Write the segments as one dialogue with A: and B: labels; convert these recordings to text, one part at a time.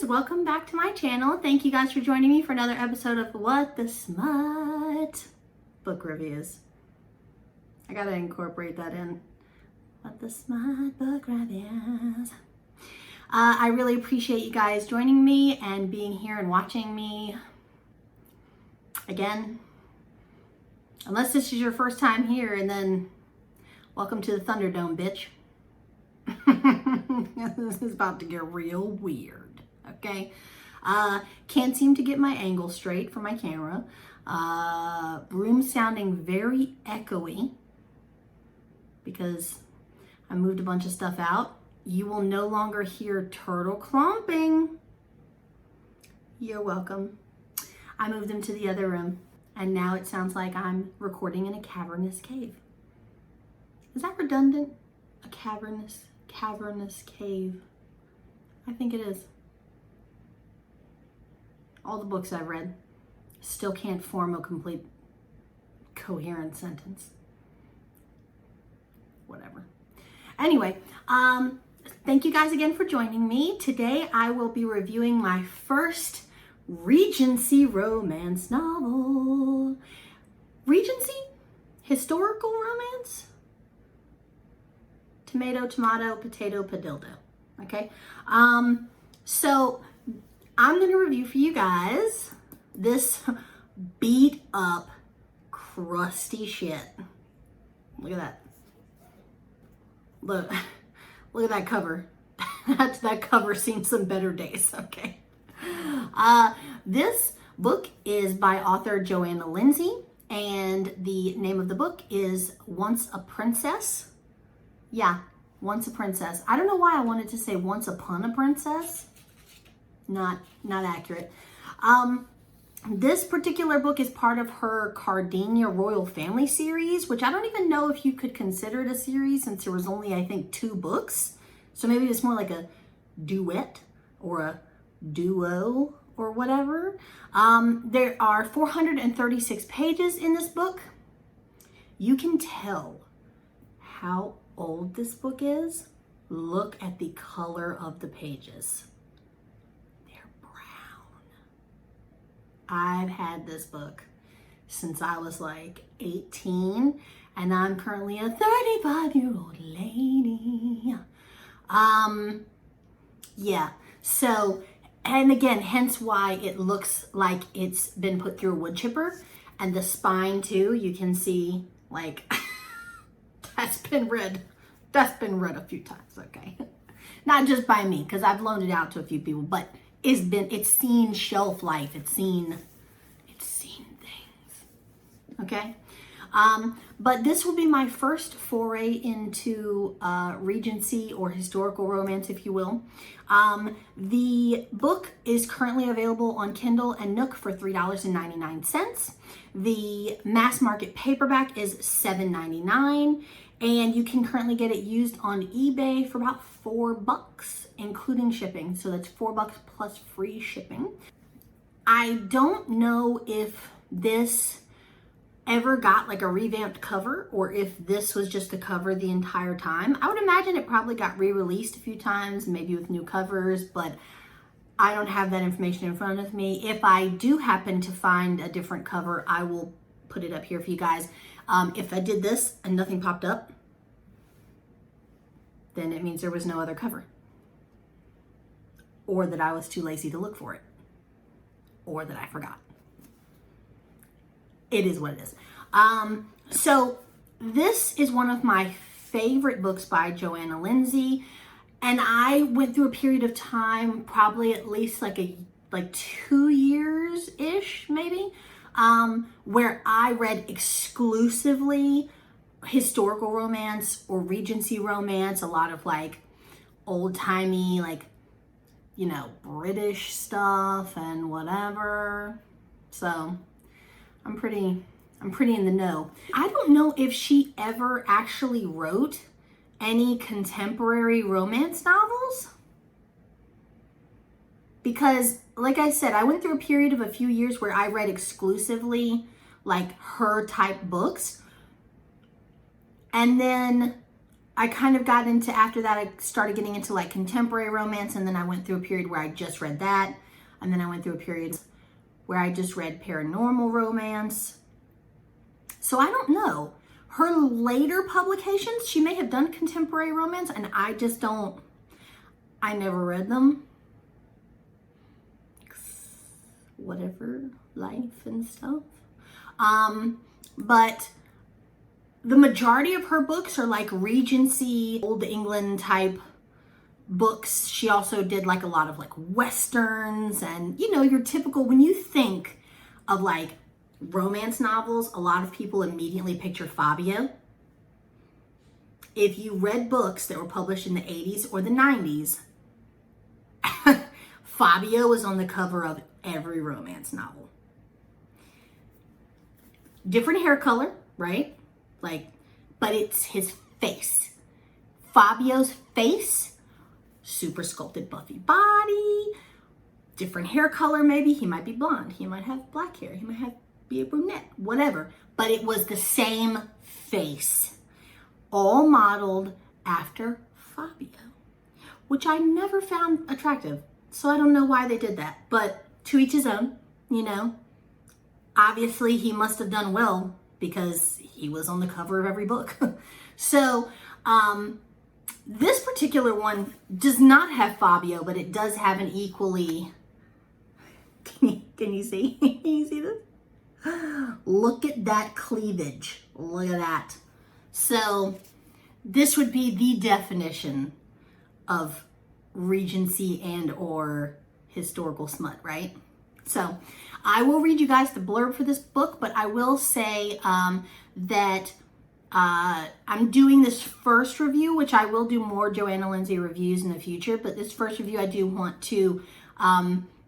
A: welcome back to my channel. Thank you guys for joining me for another episode of What the Smut book reviews. I gotta incorporate that in. What the Smut book reviews. I really appreciate you guys joining me and being here and watching me again. Unless this is your first time here, and then welcome to the Thunderdome, bitch. This is about to get real weird, okay? Can't seem to get my angle straight for my camera. Room sounding very echoey because I moved a bunch of stuff out. You will no longer hear turtle clomping. You're welcome. I moved them to the other room, and now it sounds like I'm recording in a cavernous cave. Is that redundant? A cavernous cave. I think it is. All the books I've read still can't form a complete coherent sentence. Whatever. Anyway, thank you guys again for joining me. Today I will be reviewing my first Regency romance novel. Regency? Historical romance? Tomato, tomato, potato, padildo. Okay? So I'm going to review for you guys this beat up, crusty shit. Look at that. Look at that cover. That cover seen some better days, okay? This book is by author Johanna Lindsey, and the name of the book is Once a Princess. Yeah, Once a Princess. I don't know why I wanted to say Once Upon a Princess. Not accurate. This particular book is part of her Cardinia Royal Family series, which I don't even know if you could consider it a series since there was only, I think, 2 books. So maybe it's more like a duet or a duo or whatever. There are 436 pages in this book. You can tell how old this book is. Look at the color of the pages. They're brown. I've had this book since I was like 18, and I'm currently a 35-year-old lady. Yeah, so, and again, hence why it looks like it's been put through a wood chipper, and the spine too, you can see like that's been read a few times, okay? Not just by me, because I've loaned it out to a few people, but it's seen shelf life, it's seen things, okay? But this will be my first foray into Regency or historical romance, if you will. The book is currently available on Kindle and Nook for $3.99. The mass market paperback is $7.99, and you can currently get it used on eBay for about $4, including shipping. So that's $4 plus free shipping. I don't know if this ever got like a revamped cover or if this was just the cover the entire time. I would imagine it probably got re-released a few times, maybe with new covers, but I don't have that information in front of me. If I do happen to find a different cover, I will put it up here for you guys. If I did this and nothing popped up, then it means there was no other cover, or that I was too lazy to look for it, or that I forgot. It is what it is. So this is one of my favorite books by Johanna Lindsey, and I went through a period of time, probably at least like 2 years ish, maybe, where I read exclusively historical romance or Regency romance, a lot of like old-timey, like, you know, British stuff and whatever. So I'm pretty in the know. I don't know if she ever actually wrote any contemporary romance novels, because like I said, I went through a period of a few years where I read exclusively like her type books, and then I kind of got into, after that, I started getting into like contemporary romance, and then I went through a period where I just read that, and then I went through a period where I just read paranormal romance. So I don't know. Her later publications, she may have done contemporary romance, and I just don't, I never read them. Whatever, life and stuff. But the majority of her books are like Regency, Old England type books. She also did like a lot of like Westerns, and you know, your typical, when you think of like romance novels, a lot of people immediately picture Fabio. If you read books that were published in the 80s or the 90s, Fabio was on the cover of every romance novel. Different hair color, right? Like, but it's his face. Fabio's face, super sculpted buffy body, different hair color maybe. He might be blonde. He might have black hair. He might be a brunette, whatever. But it was the same face, all modeled after Fabio, which I never found attractive. So I don't know why they did that, but to each his own, you know. Obviously he must have done well because he was on the cover of every book. So this particular one does not have Fabio, but it does have an equally, can you see? Can you see this? Look at that cleavage. Look at that. So this would be the definition of Regency and or historical smut, right? So I will read you guys the blurb for this book, but I will say that I'm doing this first review, which I will do more Johanna Lindsey reviews in the future, but this first review I do want to,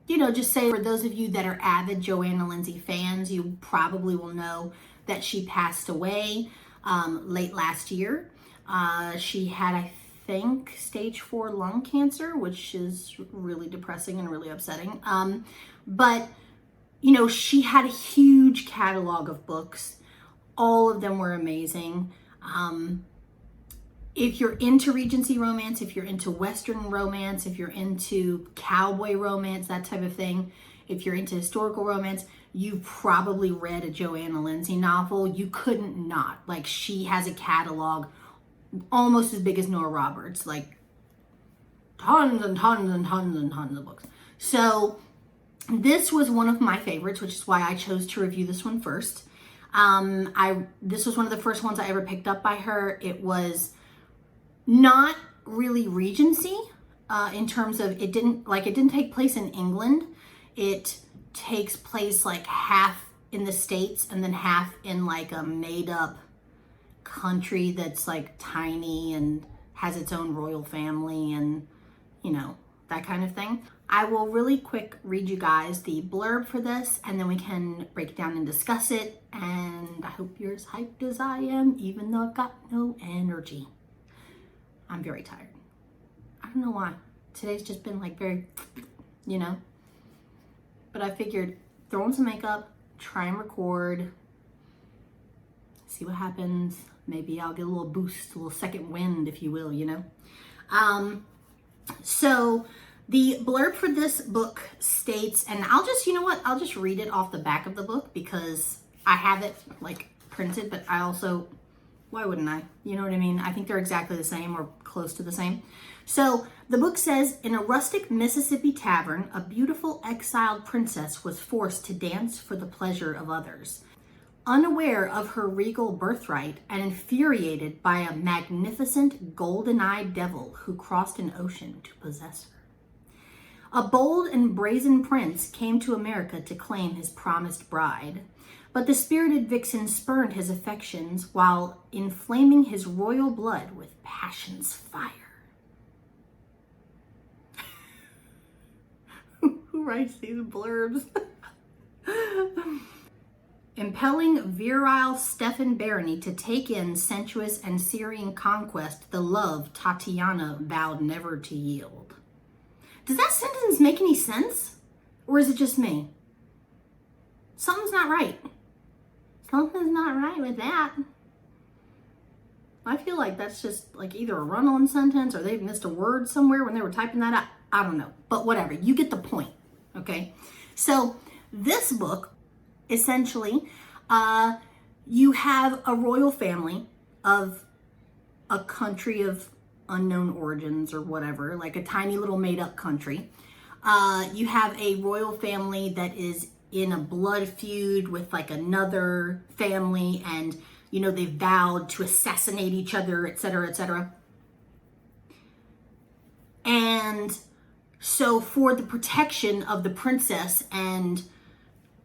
A: you know, just say for those of you that are avid Johanna Lindsey fans, you probably will know that she passed away late last year. She had, I think, stage 4 lung cancer, which is really depressing and really upsetting. But, you know, she had a huge catalog of books. All of them were amazing. If you're into Regency romance, if you're into Western romance, if you're into cowboy romance, that type of thing, if you're into historical romance, you've probably read a Johanna Lindsey novel. You couldn't not. Like, she has a catalog almost as big as Nora Roberts, like tons and tons and tons and tons of books. So this was one of my favorites, which is why I chose to review this one first. This was one of the first ones I ever picked up by her. It was not really Regency in terms of it didn't take place in England. It takes place like half in the States and then half in like a made up country that's like tiny and has its own royal family and, you know, that kind of thing. I will really quick read you guys the blurb for this, and then we can break it down and discuss it. And I hope you're as hyped as I am, even though I've got no energy. I'm very tired. I don't know why. Today's just been like very, you know. But I figured throw on some makeup, try and record, see what happens. Maybe I'll get a little boost, a little second wind, if you will, you know. So the blurb for this book states, and I'll just, you know what, I'll just read it off the back of the book because I have it like printed, but I also, why wouldn't I? You know what I mean? I think they're exactly the same or close to the same. So the book says, in a rustic Mississippi tavern, a beautiful exiled princess was forced to dance for the pleasure of others. Unaware of her regal birthright and infuriated by a magnificent golden-eyed devil who crossed an ocean to possess her. A bold and brazen prince came to America to claim his promised bride, but the spirited vixen spurned his affections while inflaming his royal blood with passion's fire. Who writes these blurbs? Impelling virile Stephen Barony to take in sensuous and Syrian conquest, the love Tatiana vowed never to yield. Does that sentence make any sense? Or is it just me? Something's not right. Something's not right with that. I feel like that's just like either a run-on sentence or they missed a word somewhere when they were typing that out. I don't know, but whatever. You get the point, okay? So this book, essentially, you have a royal family of a country of unknown origins or whatever, like a tiny little made-up country. You have a royal family that is in a blood feud with like another family, and you know, they vowed to assassinate each other, etc., etc. And so for the protection of the princess and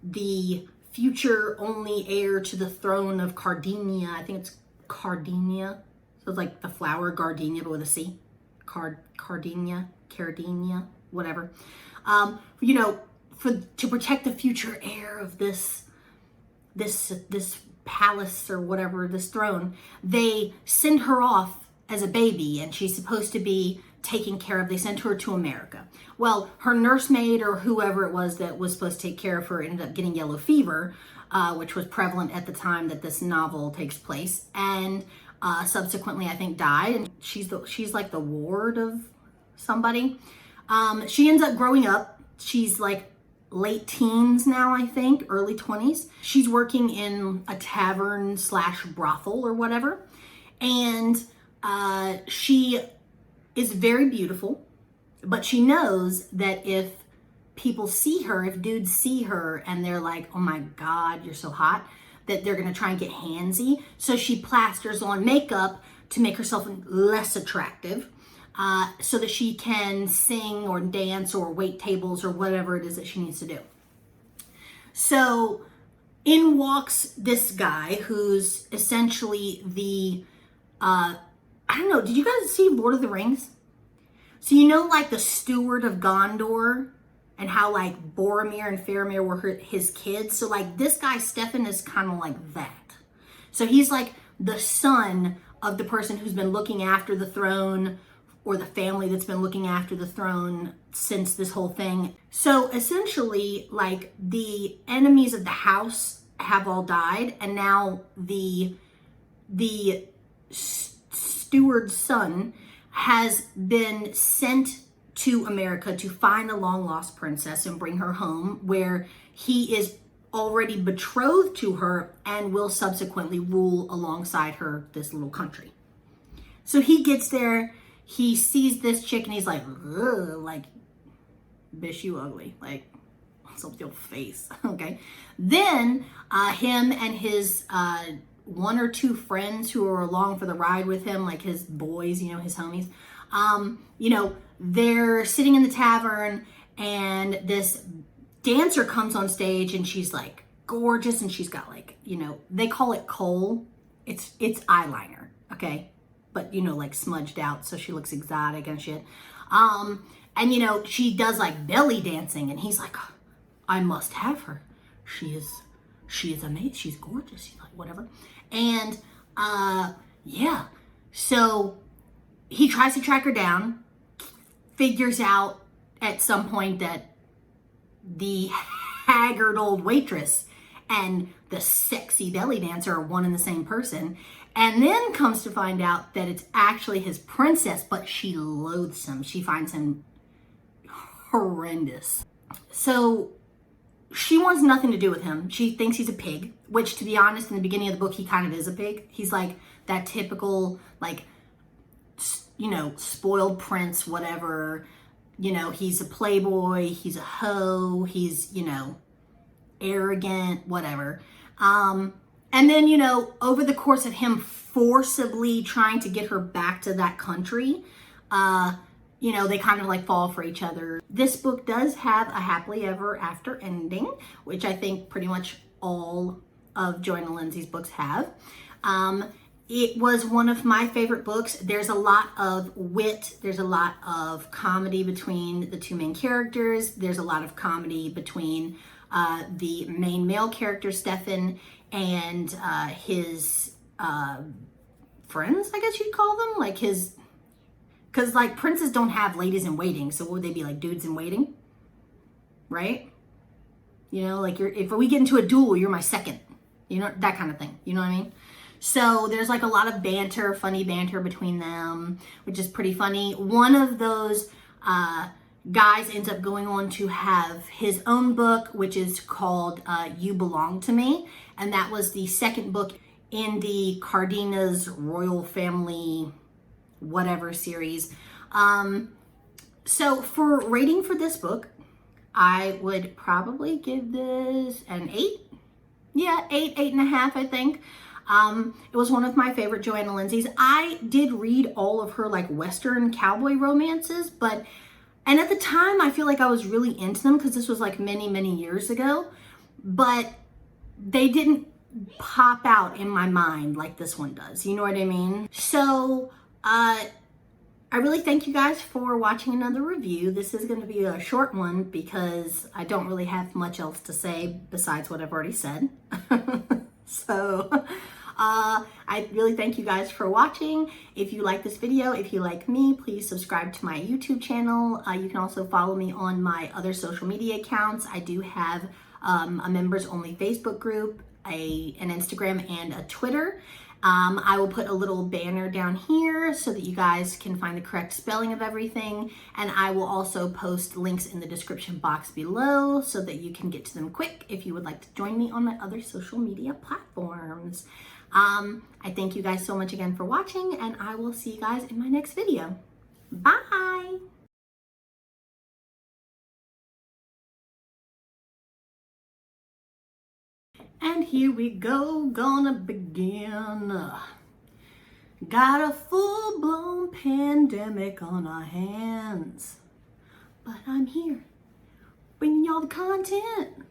A: the future only heir to the throne of Cardinia, I think it's Cardinia, so it's like the flower gardenia, but with a C, Cardinia, whatever. You know, to protect the future heir of this palace or whatever, this throne, they send her off as a baby, and she's supposed to be taken care of. They sent her to America. Well, her nursemaid or whoever it was that was supposed to take care of her ended up getting yellow fever, which was prevalent at the time that this novel takes place, and subsequently I think died. And she's like the ward of somebody. She ends up growing up. She's like late teens now, I think, early 20s. She's working in a tavern / brothel or whatever. And she is very beautiful, but she knows that if people see her, if dudes see her and they're like, oh my God, you're so hot, that they're gonna try and get handsy. So she plasters on makeup to make herself less attractive, so that she can sing or dance or wait tables or whatever it is that she needs to do. So in walks this guy who's essentially the, I don't know, did you guys see Lord of the Rings? So you know, like the steward of Gondor and how like Boromir and Faramir were his kids. So like this guy, Stefan, is kind of like that. So he's like the son of the person who's been looking after the throne, or the family that's been looking after the throne since this whole thing. So essentially, like, the enemies of the house have all died, and now the steward's son has been sent to America to find a long-lost princess and bring her home, where he is already betrothed to her and will subsequently rule alongside her this little country. So he gets there. He sees this chick and he's like, ugh, like, bitch, you ugly. Like, what's up with your face? Okay. Then him and his one or two friends who are along for the ride with him, like his boys, you know, his homies, you know, they're sitting in the tavern, and this dancer comes on stage, and she's like gorgeous, and she's got like, you know, they call it kohl. It's eyeliner, okay? But, you know, like smudged out, so she looks exotic and shit. And, you know, she does like belly dancing, and he's like, oh, I must have her. She is amazing. She's gorgeous. He's like, whatever. And, yeah. So he tries to track her down, figures out at some point that the haggard old waitress and the sexy belly dancer are one and the same person. And then comes to find out that it's actually his princess, but she loathes him. She finds him horrendous. So she wants nothing to do with him. She thinks he's a pig, which, to be honest, in the beginning of the book, he kind of is a pig. He's like that typical, like, you know, spoiled prince, whatever. You know, he's a playboy, he's a hoe, he's, you know, arrogant, whatever. And then, you know, over the course of him forcibly trying to get her back to that country, you know, they kind of like fall for each other. This book does have a happily ever after ending, which I think pretty much all of Johanna Lindsey's books have. It was one of my favorite books. There's a lot of wit. There's a lot of comedy between the two main characters. There's a lot of comedy between the main male character, Stefan, and his friends, I guess you'd call them. Like his, because like princes don't have ladies in waiting. So what would they be, like dudes in waiting? Right? You know, like if we get into a duel, you're my second. You know, that kind of thing. You know what I mean? So there's like a lot of banter, funny banter between them, which is pretty funny. One of those guys ends up going on to have his own book, which is called You Belong to Me. And that was the second book in the Cardina's Royal Family whatever series. So for rating for this book, I would probably give this an 8. Yeah, 8.5, I think. It was one of my favorite Johanna Lindsey's. I did read all of her like Western cowboy romances, and at the time I feel like I was really into them because this was like many, many years ago, but they didn't pop out in my mind like this one does. You know what I mean? So, I really thank you guys for watching another review. This is going to be a short one because I don't really have much else to say besides what I've already said. So, I really thank you guys for watching. If you like this video, if you like me, please subscribe to my YouTube channel. You can also follow me on my other social media accounts. I do have a members only Facebook group, an Instagram, and a Twitter. I will put a little banner down here so that you guys can find the correct spelling of everything. And I will also post links in the description box below so that you can get to them quick if you would like to join me on my other social media platforms. I thank you guys so much again for watching, and I will see you guys in my next video. Bye! And here we go, gonna begin. Got a full-blown pandemic on our hands, but I'm here, bringing y'all the content.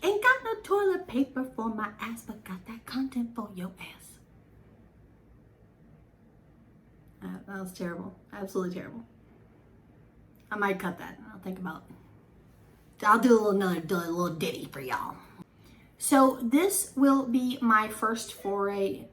A: Ain't got no toilet paper for my ass, but got that content for your ass. That was terrible, absolutely terrible. I might cut that, I'll think about it. I'll do a little ditty for y'all. So this will be my first foray.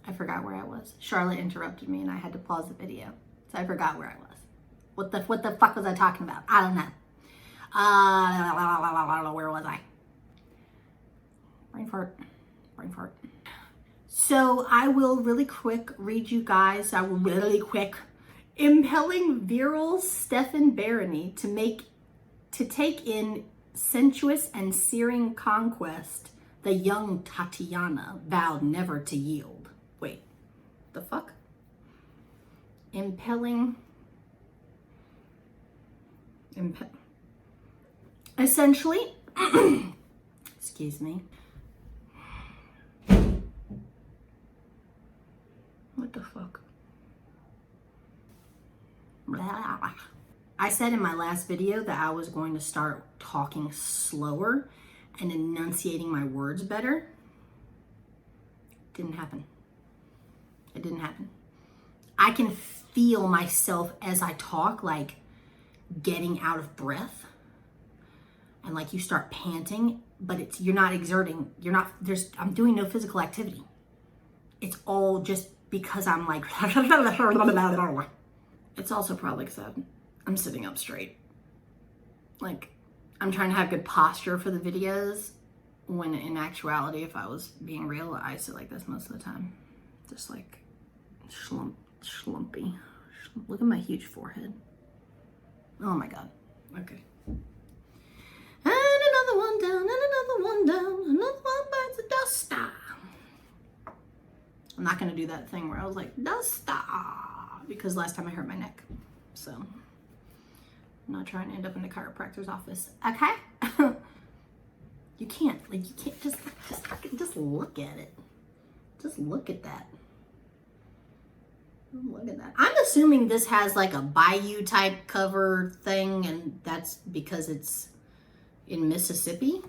A: I forgot where I was. Charlotte interrupted me and I had to pause the video. So I forgot where I was. What the fuck was I talking about? I don't know. Where was I? Brain fart. So I will really quick read you guys. Impelling virile Stephen Barony to take in sensuous and searing conquest, the young Tatiana vowed never to yield. Wait, the fuck? Essentially, excuse me. What the fuck? I said in my last video that I was going to start talking slower and enunciating my words better. Didn't happen. It didn't happen. I can feel myself as I talk, like getting out of breath, and like you start panting, but you're not exerting. I'm doing no physical activity. It's all just because I'm like, it's also probably because I'm sitting up straight. Like, I'm trying to have good posture for the videos, when in actuality, if I was being real, I sit like this most of the time. Just like schlumpy. Look at my huge forehead. Oh my God. Okay. And another one down, and another one down, another one bites the dust. I'm not gonna do that thing where I was like, dust, because last time I hurt my neck. So I'm not trying to end up in the chiropractor's office. Okay? You can't just look at it. Just look at that. Look at that. I'm assuming this has like a bayou type cover thing, and that's because it's in Mississippi,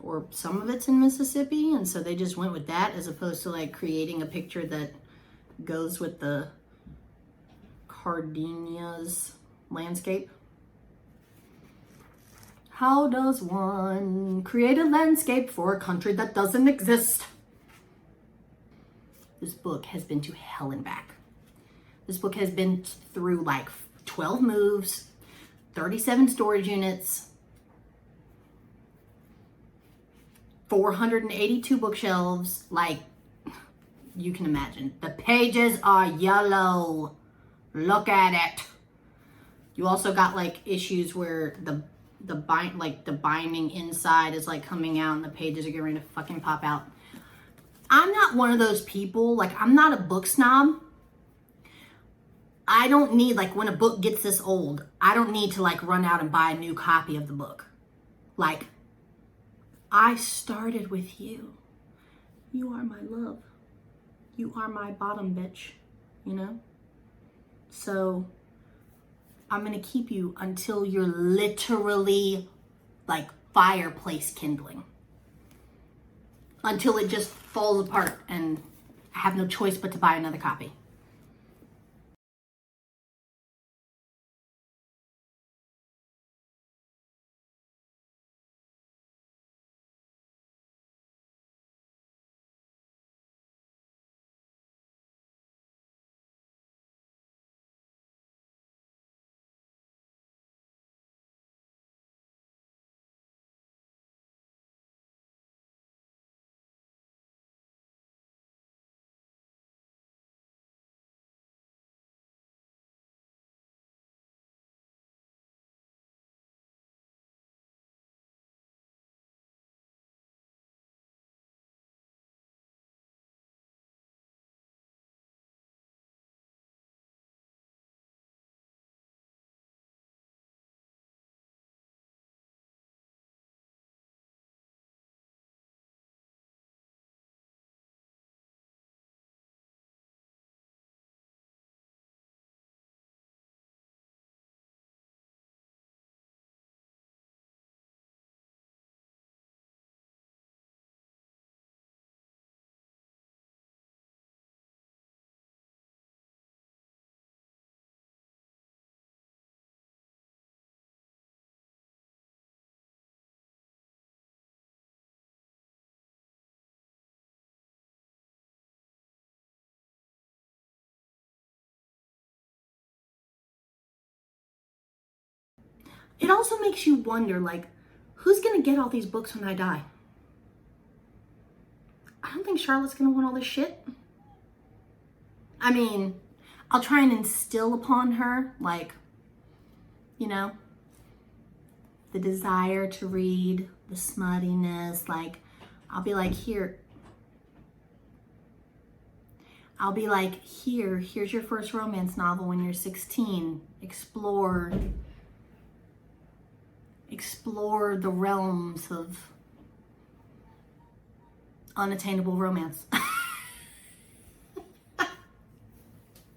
A: or some of it's in Mississippi, and so they just went with that as opposed to like creating a picture that goes with the Cardina's landscape. How does one create a landscape for a country that doesn't exist? This book has been to hell and back. This book has been through like 12 moves, 37 storage units, 482 bookshelves. Like, you can imagine. The pages are yellow. Look at it. You also got like issues where the binding inside is like coming out and the pages are getting ready to fucking pop out. I'm not one of those people. Like, I'm not a book snob. I don't need, like, when a book gets this old, I don't need to like run out and buy a new copy of the book. Like, I started with you. You are my love. You are my bottom bitch, you know? So I'm gonna keep you until you're literally like fireplace kindling. Until it just falls apart and I have no choice but to buy another copy. It also makes you wonder, like, who's gonna get all these books when I die? I don't think Charlotte's gonna want all this shit. I mean, I'll try and instill upon her, like, you know, the desire to read, the smuttiness. Like, I'll be like, here. I'll be like, here's your first romance novel when you're 16. Explore the realms of unattainable romance.